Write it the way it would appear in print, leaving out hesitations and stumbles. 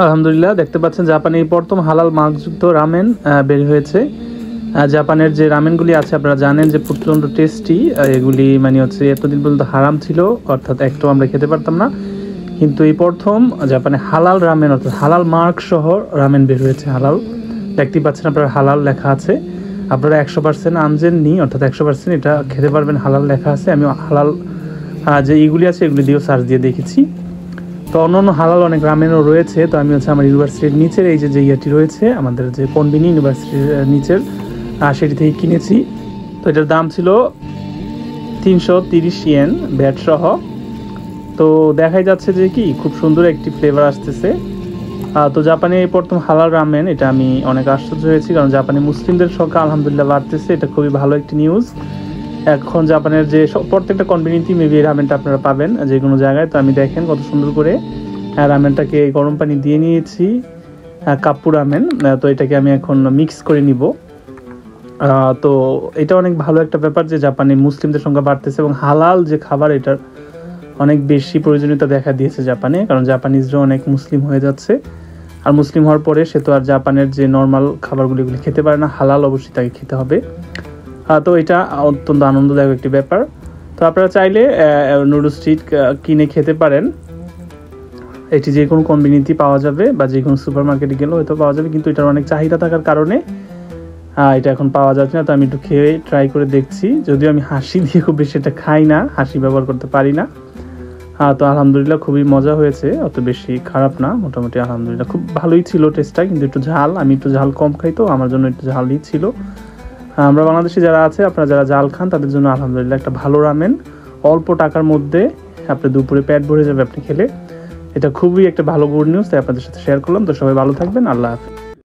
আলহামদুলিল্লাহ, দেখতে পাচ্ছেন জাপানে এই প্রথম হালাল মার্কযুক্ত রামেন বের হয়েছে। জাপানের যে রামেনগুলি আছে আপনারা জানেন যে প্রচণ্ড টেস্টি। এগুলি মানে হচ্ছে এতদিন পর্যন্ত হারাম ছিল, অর্থাৎ একটু আমরা খেতে পারতাম না। কিন্তু এই প্রথম জাপানে হালাল রামেন অর্থাৎ হালাল মার্ক সহ রামেন বের হয়েছে। হালাল দেখতেই পাচ্ছেন আপনারা, হালাল লেখা আছে। আপনারা 100% আনজেননি, অর্থাৎ 100% এটা খেতে পারবেন, হালাল লেখা আছে। আমি হালাল যে এইগুলি আছে এগুলি দিয়েও সার্চ দিয়ে দেখেছি। তো অন্য হালাল অনেক রামেনও রয়েছে। তো আমি হচ্ছে আমার ইউনিভার্সিটির নিচের এই যে ইয়েটি রয়েছে, আমাদের যে কনবিনি ইউনিভার্সিটির নিচের, সেটি থেকে কিনেছি। তো এটার দাম ছিল 330 ইয়েন ভ্যাট সহ। তো দেখাই যাচ্ছে যে কি খুব সুন্দর একটি ফ্লেভার আসতেছে। তো জাপানে এই প্রথম হালাল রামেন, এটা আমি অনেক আশ্চর্য হয়েছি, কারণ জাপানে মুসলিমদের সংখ্যা আলহামদুলিল্লাহ বাড়তেছে। এটা খুবই ভালো একটি নিউজ। এখন জাপানের যে প্রত্যেকটা কনভিনিয়েন্টে মেবি এই রামেনটা আপনারা পাবেন যে কোনো জায়গায়। তো আমি দেখেন কত সুন্দর করে রামেনটাকে গরম পানি দিয়ে নিয়েছি, কাপ্পু রামেন। তো এটাকে আমি এখন মিক্স করে নিব। তো এটা অনেক ভালো একটা ব্যাপার যে জাপানে মুসলিমদের সংখ্যা বাড়তেছে এবং হালাল যে খাবার এটার অনেক বেশি প্রয়োজনীয়তা দেখা দিয়েছে জাপানে, কারণ জাপানিজরা অনেক মুসলিম হয়ে যাচ্ছে। আর মুসলিম হওয়ার পরে সে তো আর জাপানের যে নর্মাল খাবারগুলি খেতে পারে না, হালাল অবশ্যই তাকে খেতে হবে। তো এটা অত্যন্ত আনন্দদায়ক একটি ব্যাপার। তো আপনারা চাইলে নুডলস স্ট্রিট কিনে খেতে পারেন। এটি যে কোনো কনভিনিয়েন্টে পাওয়া যাবে বা যে কোনো সুপার মার্কেটে গেলেও হয়তো পাওয়া যাবে, কিন্তু এটার অনেক চাহিদা থাকার কারণে এটা এখন পাওয়া যাচ্ছে না। তো আমি একটু খেয়ে ট্রাই করে দেখছি, যদিও আমি হাসি দিয়ে খুব বেশি এটা খাই না, হাসি ব্যবহার করতে পারি না। তো আলহামদুলিল্লাহ খুবই মজা হয়েছে, অত বেশি খারাপ না, মোটামুটি আলহামদুলিল্লাহ খুব ভালোই ছিল টেস্টটা। কিন্তু একটু ঝাল, আমি একটু ঝাল কম খাই, তো আমার জন্য একটু ঝালই ছিল। আমরা বাংলাদেশি যারা আছে, আপনারা যারা ঝাল খান তাদের জন্য আলহামদুলিল্লাহ একটা ভালো রামেন, অল্প টাকার মধ্যে আপনি দুপুরে পেট ভরে যাবে আপনি খেলে। এটা খুবই একটা ভালো গুড নিউজ, তাই আপনাদের সাথে শেয়ার করলাম। তো সবাই ভালো থাকবেন, আল্লাহ হাফেজ।